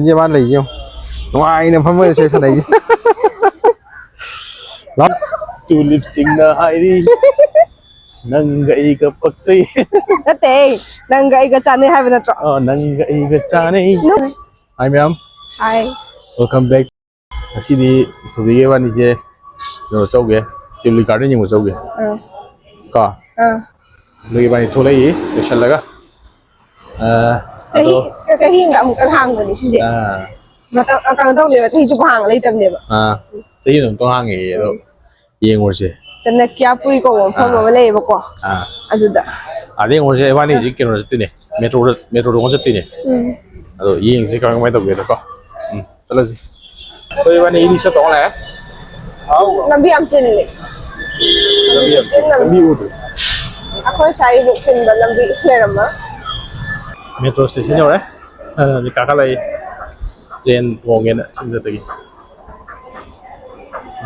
Như ban lấy chưa? Ngoài này phong mới chơi thằng này. Đó. Tulip sing na hai đi. Nang gai ka paksi. Nate, nang gai ka chane hai na tro. Nang gai ka chane. Hi ma'am. Hi. Welcome back.Asi di thubi ke ban ni je. No chau ge. Tulip garden yang chau ge. Ka. Lagi ban thu lai special laga. Sahi enggak mungkin hang ni sih. Akan tahu dia sahi cuba hang lai tam dia. Sahi nung tong hang ge do. Yeng wo je. Chân kia puri ko phong ma le ba ko. Aduda. Ade ngo je ban ni ji ke no je ni. Metro ro ngo je ni. Ado yeng ji ka mai to ge ko. Tala ji. Tôi ban ni đi sẽ tong lại. Làm bi am chin ni. Làm bi u. Aku sai bu chin ba lam bi le ram ma. Metro station rồi đấy. Đi cả lại trên ngồi nghe nè, xin chào tất cả.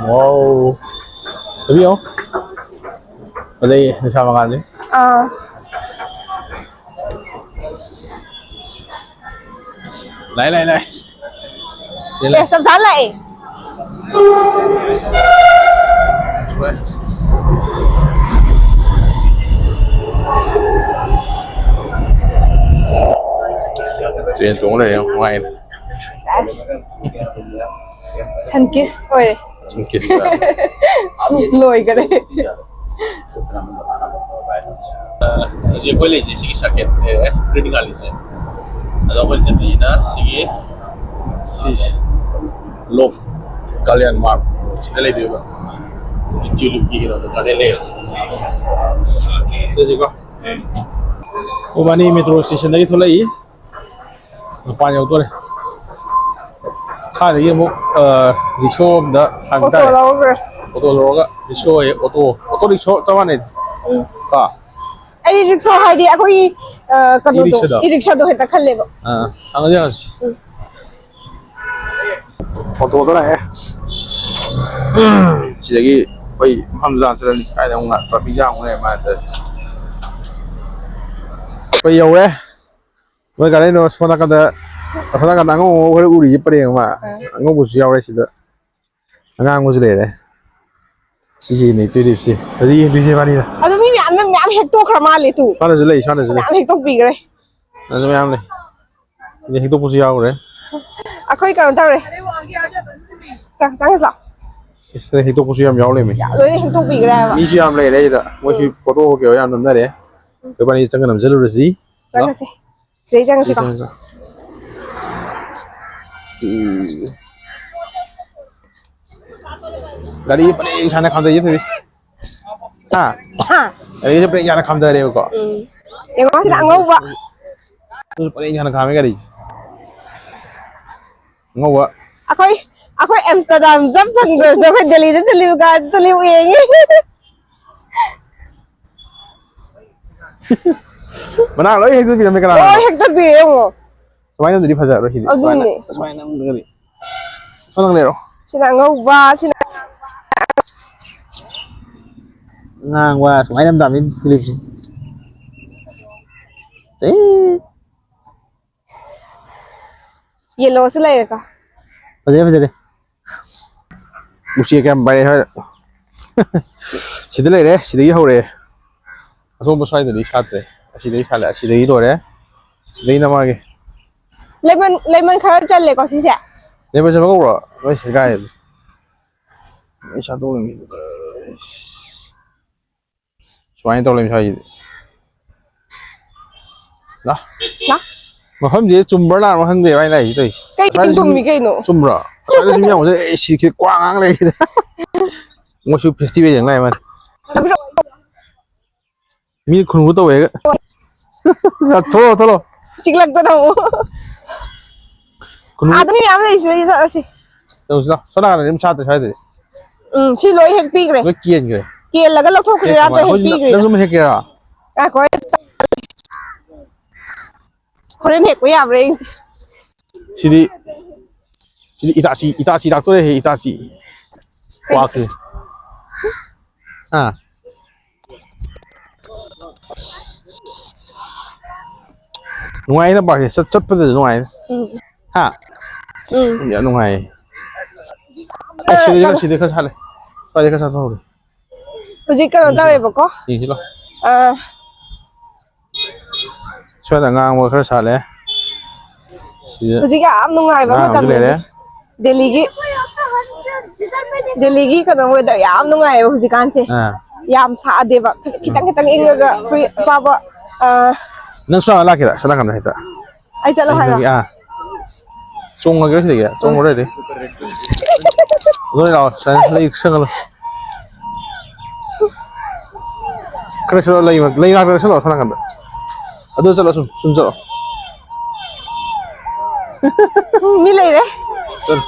Wow. Thấy không? Ở đây làm sao mà ăn đấy? Này. Để sắp sẵn lại. Chuyện xuống này ngoài này. Chân kiss ơi. Chân kiss. Lôi cái đấy. Jadi boleh je segi sakit reading alis. Ada boleh jadi na segi lom kalian mark. Kita lihat juga. Juluk kira tu ada leh. Sesi ko. Ubani metro station lagi thulai. Napan yang tu le. Sai lagi mu risho da Auto lovers. Auto loga risho auto risho tawa ne. Ka. Ai rickshaw hai đi, aku kanu tu. E-rickshaw tu heta khal le ba. Ang aja. Auto tu lah. Chỉ lagi, bây hôm giờ sẽ cái này ông ạ, và pizza ông này mà bây giờ đấy, với cái này nó sao ta cái anh ngô cái uri bự đấy mà, anh ngô bự siêu đấy chứ đó, anh ngô gì đấy, xí này chơi đi xí, cái gì vậy này? Aduh, mimi am hek to khama le tu. Sao nó lấy? Am hek to pi gre. Nó mới am này, ini hek to bự siêu đấy. Aku ikan tahu deh. Sang sao? Cái hek to bự siêu nhiều lên mình. Rồi hek to pi gre ba. Mi siêu am lấy đấy đó, mới siêu photo kiểu am nằm đấy. Cái bạn ấy chẳng cần làm gì luôn gì. Jangan sih. Jadi jangan sih kok. Dari paling sana kamera itu. Dari paling sana kamera dia kok. Yang masih nak ngau ba. Terus paling sana kamera dia. Ngau ba. Aku Amsterdam jam panggil so kan Delhi yang. Mana lo itu bisa mereka. Oh, hek to pi yang. Semuanya jadi fajar roh ini. Semuanya dengar. Semuanya dengar. Sina ngau ba, sina ngang qua semuanya đâm đâm đi clip. yellow se lai ka. Fajar deh. Usia kan bayar thôi. Sini lagi deh, sini hau deh. Asal besar itu di saat deh. Sini salah, sini itu deh. Sini nama ke? Lemon khar chal le ko si se. Lemon siapa kau bro? Wei sekai. Wei satu lagi. Semuanya tahu lemon siapa? Lah. Mà hôm gì chùm bữa nào mà hôm gì bay này thôi. Cái chùm gì cái nọ? Chùm bro. Cái chùm nhau tôi xịt cái quang ngang này. Ngồi chụp festivalอย่างไรมันมีคนรู้ตัวเองสัตว์โทษCiklak tu tahu. Ada ni apa sih sih? Tahu sih, soalnya kan dia macam ada saya. Si loi hek pi gre. Gue kian gre. Kian laga lok thok kira tu hek pi gre. Lalu macam kira. Ko. Koren hek ya breng. Sini itachi tak tu deh itachi. Wah ke. Ngoài nó bảo chất chất bây giờ ngoài ha ꯌꯥꯝ ꯅꯨꯡꯉꯥꯏ ꯁꯤꯗꯤ ꯈꯔ ꯁꯥꯠꯂꯦ ꯁ꯭ꯋꯥꯏꯗꯤ ꯈꯔ ꯁꯥꯠꯍꯧꯔꯦ ꯍꯧꯖꯤꯛ ꯀꯩꯅꯣ ꯇꯧꯋꯦꯕꯀꯣ ꯌꯦꯡꯁꯤꯂꯣ ꯁ꯭ꯋꯥꯏꯗ ꯑꯉꯥꯡꯕ ꯈꯔ ꯁꯥꯠꯂꯦ ꯍꯧꯖꯤꯛ ꯌꯥꯝ ꯅꯨꯡꯉꯥꯏꯕ ꯃꯇꯝꯅꯤ ꯗꯦꯜꯂꯤꯒꯤ ꯀꯩꯅꯣ ꯋꯦꯗꯔ ꯌꯥꯝ ꯅꯨꯡꯉꯥꯏꯌꯦꯕ ꯍꯧꯖꯤꯛꯀꯥꯟꯁꯦ ꯌꯥꯝ ꯁꯥꯗꯦꯕ ꯈꯤꯇꯪ ꯈꯤꯇꯪ ꯏꯪꯉꯒ ꯐꯨꯔꯤꯠ ꯑꯄꯥꯕ ꯅꯪ ꯁ꯭ꯋꯥꯏꯗ ꯂꯥꯛꯀꯦꯔꯥ ꯁꯣꯝ ꯅꯥꯀꯟꯗ ꯍꯦꯛꯇ ꯑꯩ ꯆꯠꯂꯣ ꯍꯥꯏꯔꯣ ꯆꯣꯡꯉꯒꯦ ꯁꯤꯗꯒꯤ ꯆꯣꯡꯉꯔꯣꯏꯗꯤ ꯂꯣꯏ ꯂꯥꯛꯑꯣ ꯂꯩ ꯁꯪꯒꯜꯂꯣ खड़े चलो लई ना खड़े चलो सोना कंदा अदो चलो सुन चलो मिले रे चल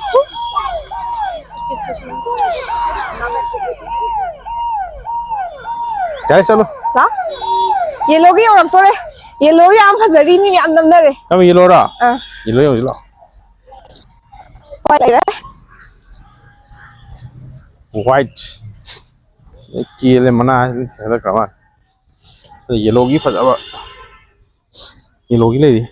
क्या चलो ला ये लोग ही और तो रे ये लोग ही आम फजरी में अंदर अंदर रे हम ये लो रहा ये लो white ये मना है चेहरा कमा ये लोग ही फजावा ये लोग ही ले दी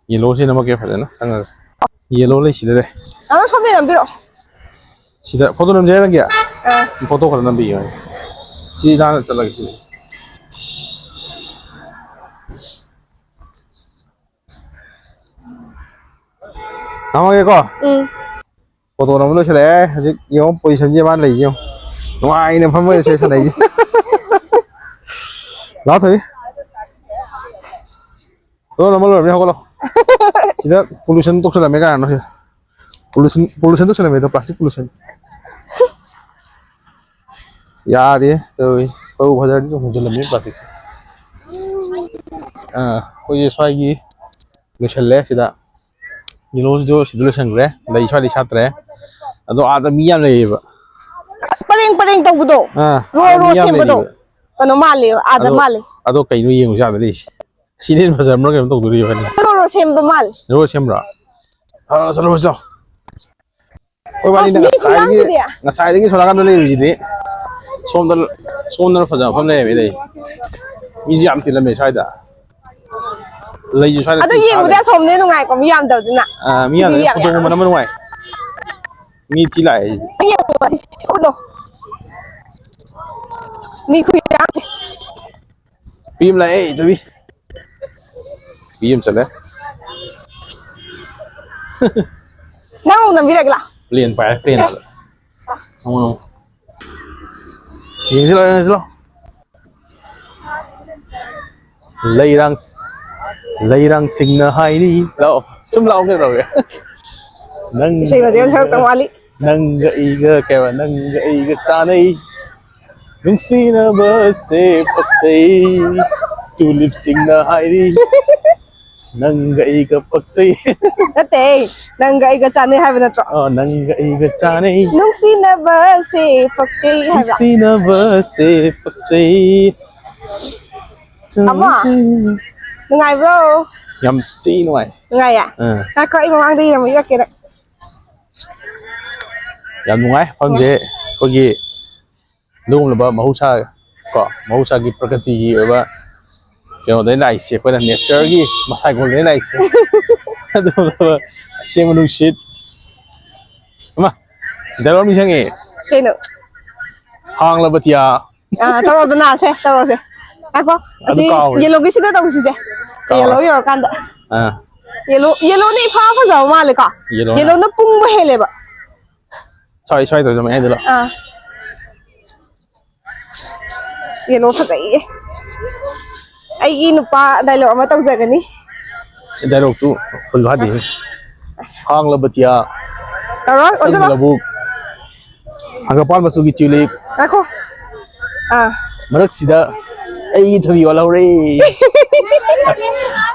ये लो से नमक क्या फजा ना संग ये लो ले सीधे अना सोने नंबिरो सीधा फोटो नंबर जाएगा क्या फोटो कर नंबर ये सीधा चला गया नमक को फोटो नंबर चले हजिक यो पोजीशन जे मान लेजियो वाई ने फम से सदै ला थई तो नंबर लो हो लो सीधा पोल्यूशन तो चला मेगा न पोल्यूशन तो चला में तो प्लास्टिक पोल्यूशन याद है तो भजर जो मुझे लगे प्लास्टिक कोई ये स्वागी मिशल सीधा ये लोग जो सिद्धू संग्रे लई स्वाली छात्र है अदो आदा मियां लेबा परेंग तौबदो रो सेमबदो कनो माले आदा माले अदो कइनो येंगु जादा लेसि सिने फजमरो केम तौदुरि बनि रो सेमबा माल रो सेमरा चलो बसो ओइ बानी ना साइडगी सोला कांदा लेबिजिदि सोमदर फजम फम लेबे दे मिजि आम तिलमे साइदा लेजि साइदा अदो येंगुदा सोमने नुंगाय को मियाम दौदना मियाम फोटो मन नुंगाय मी ती लाय उनो मी खुया बीम लाय तबी बीम चले नाउ नंबिरगला प्लेन पाय प्लेन नो येंजिलो लैरांग सिंगना हाइनी लाओ सुम लाओ के रहो नंग से बजे सर तवाली नंग इगा केवा नंग इगा चानै नुंसीना बसे पक्सै टुलिप सिंगना हाइनी नंग इगा पक्सै नते नंग इगा चानै हाइबे नत्रो नंग इगा चानै नुंसीना बसे पक्सै हाइबा नुंसीना बसे पक्सै अमा nungai bro yam ti nuai nungai ya ka ko i mang di yam yo ke yam nuai phang je ko gi lung la ba mahusa ko mahusa gi prakati gi ba yo dai nai se pa nature gi masai ko dai nai se adu ba se manu shit ama dalo mi sange ke no hang la batia taro dana se ako asi yellow gi sida tong si se yellow yor kan da yellow ni pha pha jaw ma le ka yellow na pung ba hele ba choi to jam ai dilo yellow pha dai ai gi nupa dialogue ma tong jagani dialogue tu full ba di hang la batia taro onjo la bu anga pan masu gi tulip ako marak sida ai thuri wala re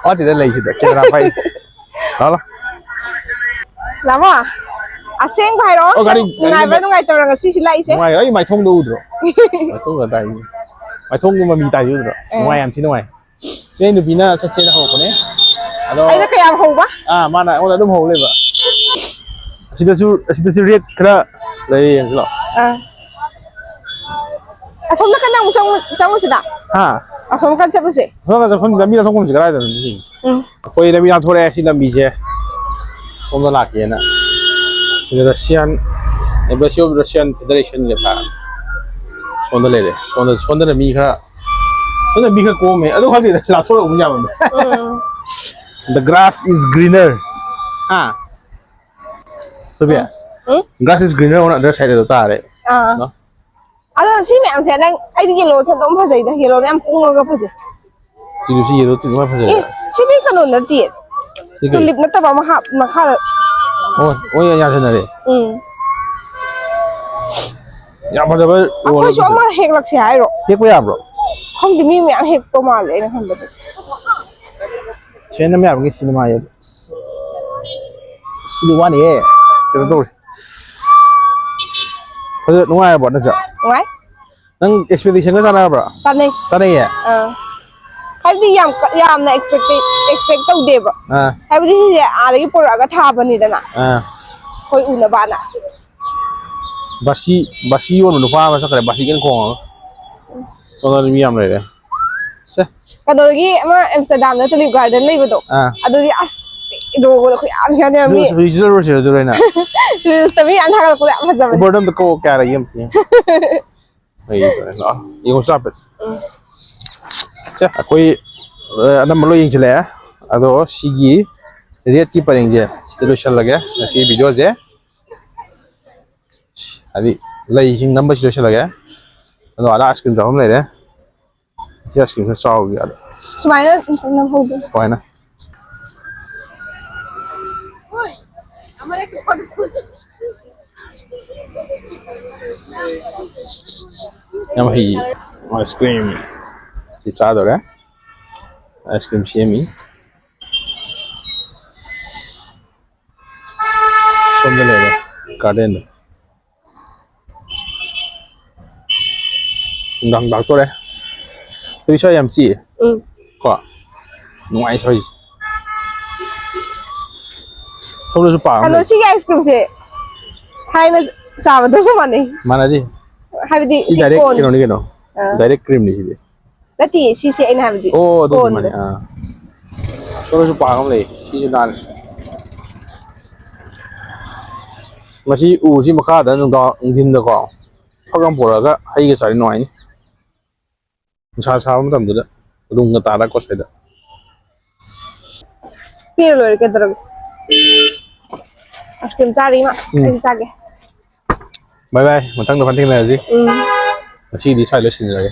ở thì đây lấy gì đó camera quay đó là làm à sen phải đó ngày với ngày tao là xí lại xe ngoài ấy mày thông đâu rồi mày thông ở đây mày thông nhưng mà mì tài rồi ngoài em thì ngoài trên được pina sẽ trên hồ của đấy ấy nó cái ao hồ quá mà này ông đã đâm hồ lên vậy xin tôi riết cái đó đây rồi xong nó cái nào trong cái gì đó ꯑꯁꯣꯝ ꯀꯟ ꯆꯠꯂꯨꯁꯦ ꯁꯣꯝꯗ ꯆꯠꯐꯝ ꯂꯝꯕꯤꯗ ꯊꯣꯛꯐꯝꯁꯤ ꯀꯗꯥꯏꯗꯅꯣ ꯁꯤ ꯑꯩꯈꯣꯏ ꯂꯝꯕꯤ ꯂꯥꯟꯊꯣꯔꯛꯑꯦ ꯁꯤ ꯂꯝꯕꯤꯁꯦ ꯁꯣꯝꯗ ꯂꯥꯛꯀꯦꯅ ꯁꯤꯗ Embassy of Russian Federation ꯂꯦꯞꯄ ꯁꯣꯝꯗ ꯂꯩꯔꯦ ꯁꯣꯝꯗꯅ ꯃꯤ ꯈꯔ ꯀꯣꯝꯃꯦ ꯑꯗꯨ ꯈꯪꯗꯦꯗ ꯂꯥꯟꯊꯣꯔꯛꯄ ꯌꯥꯝꯃꯟꯕ The grass is greener Sophia grass is greener on the other side of the tare no ꯑꯗꯣ ꯁꯤ ꯃꯌꯥꯝꯁꯦ ꯅꯪ ꯑꯩꯗꯤ ꯌꯦꯜꯂꯣꯁꯦ ꯑꯗꯨꯝ ꯐꯖꯩꯗ ꯌꯦꯜꯂꯣ ꯌꯥꯝ ꯄꯨꯡꯉꯒ ꯐꯖꯩ ꯇꯤꯂꯤꯞꯁꯤ ꯌꯦꯜꯂꯣ ꯇꯤꯂꯤꯞ ꯃꯥ ꯐꯖꯩ ꯁꯤꯗꯤ ꯀꯩꯅꯣ ꯅꯠꯇꯦ ꯇꯨꯂꯤꯞ ꯅꯠꯇꯕ ꯃꯈꯥꯗ ꯑꯣ ꯌꯥꯟꯁꯟꯅꯔꯦ ꯌꯥꯝ ꯐꯖꯕ ꯑꯩꯈꯣꯏꯁꯨ ꯑꯃ ꯍꯦꯛꯂꯛꯁꯦ ꯍꯥꯏꯔꯣ ꯍꯦꯛꯄ ꯌꯥꯕ꯭ꯔꯣ ꯈꯪꯗꯦ ꯃꯤ ꯃꯌꯥꯝ ꯍꯦꯛꯄ ꯃꯥꯜꯂꯦ ꯑꯩꯅ ꯈꯟꯕꯗ ꯁꯦꯟꯅ ꯃꯌꯥꯝꯒꯤ ꯁꯤꯅꯦꯃꯥ ꯌꯦꯡ ꯁꯤꯗꯤ ꯋꯥꯅꯤꯍꯦ ꯀꯩꯅꯣ ꯇꯧꯔꯦ ꯐꯖ ꯅꯨꯡꯉꯥꯏꯔꯕꯣ ꯅꯠꯇ꯭ꯔꯥ ꯅꯨꯡꯉꯥꯏ ꯅꯪ ꯑꯦꯛꯁꯄꯦꯛꯇꯦꯁꯟꯒ ꯆꯥꯟꯅꯕ꯭ꯔꯥ ꯆꯥꯟꯅꯩꯌꯦ ꯍꯥꯏꯕꯗꯤ ꯌꯥꯝꯅ ꯑꯦꯛꯁꯄꯦꯛ ꯇꯧꯗꯦꯕ ꯍꯥꯏꯕꯗꯤ ꯁꯤꯁꯦ ꯑꯥꯗꯒꯤ ꯄꯨꯔꯛꯑꯒ ꯊꯥꯕꯅꯤꯗꯅ ꯑꯩꯈꯣꯏ ꯎꯅꯕꯅ ꯕꯥꯁꯤ ꯌꯣꯟꯕ ꯅꯨꯄꯥ ꯑꯃ ꯆꯠꯈ꯭ꯔꯦ ꯕꯥꯁꯤ ꯀꯩꯅ ꯈꯣꯡꯉꯒ ꯁꯣꯝꯗ ꯃꯤ ꯌꯥꯝ ꯂꯩꯔꯦ ꯀꯩꯅꯣꯒꯤ ꯑꯃ ꯑꯦꯝꯁꯇꯔꯗꯥꯝꯗ ꯇꯨꯂꯤꯞ ꯒꯥꯔꯗꯦꯟ ꯂꯩꯕꯗꯣ ꯑꯗꯨꯗꯤ ꯑꯁ ꯏꯔꯣꯒꯗꯣ ꯈꯨꯌꯥꯝ ꯃꯤ ꯔꯤꯜꯁꯇ ꯃꯤ ꯌꯥꯝ ꯊꯥꯒꯠꯂꯛꯄꯗꯣ ꯌꯥꯝ ꯐꯖꯕꯅꯦ ꯎꯕꯔꯗ ꯑꯝꯇ ꯀꯧ ꯀꯌꯥ ꯂꯩꯒꯦ ꯑꯝꯇ ꯌꯦꯡꯉꯨ ꯆꯥꯄꯦ ꯑꯩꯈꯣꯏ ꯑꯅꯝꯕ ꯂꯣꯏ ꯌꯦꯡꯁꯤꯜꯂꯛꯑꯦ ꯑꯗꯣ ꯁꯤꯒꯤ ꯔꯦꯠꯀꯤ ꯄꯔꯦꯡꯁꯦ ꯁꯤꯗ ꯂꯣꯏꯁꯤꯜꯂꯒꯦ ꯉꯁꯤ ꯚꯤꯗꯤꯑꯣꯁꯦ ꯍꯥꯏꯗꯤ ꯂꯩꯁꯤꯡ ꯅꯝꯕꯁꯤ ꯂꯣꯏꯁꯤꯜꯂꯒꯦ ꯑꯗꯣ ꯑꯥꯗ ꯑꯥꯏꯁ ꯀ꯭ꯔꯤꯝ ꯆꯥꯐꯝ ꯂꯩꯔꯦ ꯁꯤ ꯑꯥꯏꯁ ꯀ꯭ꯔꯤꯝ ꯈꯔ ꯆꯥꯎꯒꯦ ꯑꯗꯣ ꯁꯨꯃꯥꯏꯅ ꯅꯝꯍꯧꯗꯦ ꯁꯨꯃꯥꯏꯅ ꯌꯥꯝ ꯍꯩ ꯑꯥꯏꯁ ꯀ꯭ꯔꯤꯝ ꯁꯤ ꯆꯥꯗꯧꯔꯦ ꯑꯥꯏꯁ ꯀ꯭ꯔꯤꯝ ꯁꯦꯝꯃꯤ ꯁꯣꯝꯗ ꯂꯩꯔꯦ ꯒꯥꯔꯗꯦꯟꯗꯣ ꯅꯨꯡꯗꯥꯡ ꯂꯥꯛꯇꯣꯔꯦ ꯑꯗꯨ ꯁ꯭ꯋꯥꯏ ꯌꯥꯝ ꯆꯤꯛꯑꯦ ꯀꯣ ꯅꯨꯡꯉꯥꯏ ꯁ꯭ꯋꯥꯏꯁꯦ ꯁꯣꯝꯗꯁꯨ ꯄꯥꯔ ꯑꯗꯣ ꯁꯤꯒꯤ ꯑꯥꯏꯁ ꯀ꯭ꯔꯤꯝꯁꯦ ꯊꯥꯏꯅ ꯆꯥꯕꯗꯨꯒ ꯃꯥꯟꯅꯩ ꯍꯥꯏꯕꯗꯤ ꯁꯤ ꯁꯤ ꯗꯥꯏꯔꯦꯛ ꯀꯣꯟ ꯀꯩꯅꯣꯅꯤ ꯀꯩꯅꯣ ꯗꯥꯏꯔꯦꯛ ꯀ꯭ꯔꯤꯝꯅꯤ ꯁꯤꯗꯤ ꯅꯠꯇꯦ ꯁꯤꯁꯦ ꯑꯩꯅ ꯍꯥꯏꯕꯗꯤ ꯑꯗꯨꯗꯤ ꯃꯥꯅꯦ ꯁꯣꯝꯗꯁꯨ ꯄꯥꯔ ꯑꯃ ꯂꯩ ꯁꯤꯁꯨ ꯅꯥꯜꯂꯦ ꯃꯁꯤ ꯎꯁꯤ ꯃꯈꯥꯗ ꯅꯨꯡꯊꯤꯟꯗꯀꯣ ꯐꯛ ꯑꯃ ꯄꯨꯔꯛꯑꯒ ꯍꯩꯒ ꯆꯥꯔꯗꯤ ꯅꯨꯡꯉꯥꯏꯅꯤ ꯅꯨꯡꯁꯥ ꯁꯥꯕ ꯃꯇꯝꯗꯨꯗ ꯎꯔꯨꯝꯒ ꯇꯥꯔꯒꯀꯣ ꯁ꯭ꯋꯥꯏꯗ ꯄꯤꯔ ꯂꯣꯏꯔꯦ ꯀꯩꯗꯧꯔꯒꯦ ꯑꯥꯏꯁ ꯀ꯭ꯔꯤꯝ ꯆꯥꯔꯤ ꯃꯥ ꯑꯩꯁꯨ ꯆꯥꯒꯦ ꯕꯥꯏ ꯕꯥꯏ ꯃꯊꯪꯗ ꯊꯦꯡꯅꯔꯁꯤ ꯉꯁꯤꯗꯤ ꯁ꯭ꯋꯥꯏꯗ ꯂꯣꯏꯁꯤꯟꯖꯔꯒꯦ